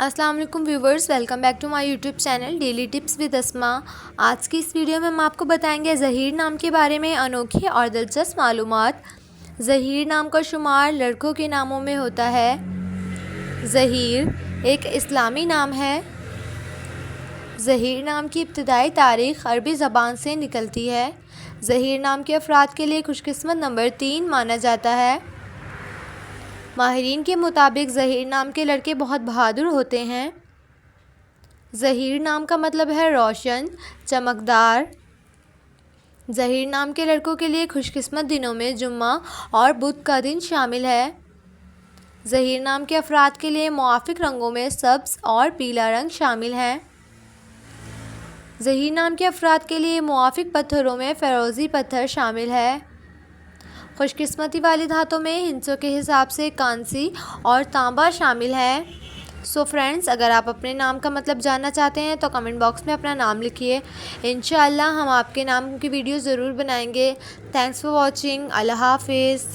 अस्सलाम वालेकुम viewers, welcome back to my YouTube channel daily tips with Asma. आज की इस वीडियो में हम आपको बताएंगे ज़हीर नाम के बारे में अनोखी और दिलचस्प मालूमात। ज़हीर नाम का शुमार लड़कों के नामों में होता है। ज़हीर एक इस्लामी नाम है। ज़हीर नाम की इब्तिदाई तारीख़ अरबी ज़बान से निकलती है। ज़हीर नाम के अफराद के लिए खुशकिस्मत नंबर 3 माना जाता है। माहिरीन के मुताबिक ज़हीर नाम के लड़के बहुत बहादुर होते हैं। ज़हीर नाम का मतलब है रोशन, चमकदार। ज़हीर नाम के लड़कों के लिए खुशकिस्मत दिनों में जुम्मा और बुध का दिन शामिल है। ज़हीर नाम के अफराद के लिए मुआफ़िक रंगों में सब्ज़ और पीला रंग शामिल है। ज़हीर नाम के अफराद के लिए मुआफ़िक पत्थरों में फ़िरोज़ी पत्थर शामिल है। खुशकिस्मती वाली धातों में हिंसों के हिसाब से कांसी और तांबा शामिल है। सो फ्रेंड्स, अगर आप अपने नाम का मतलब जानना चाहते हैं तो कमेंट बॉक्स में अपना नाम लिखिए। इंशाअल्लाह हम आपके नाम की वीडियो ज़रूर बनाएंगे। Thanks for watching. अल्लाह हाफिज़।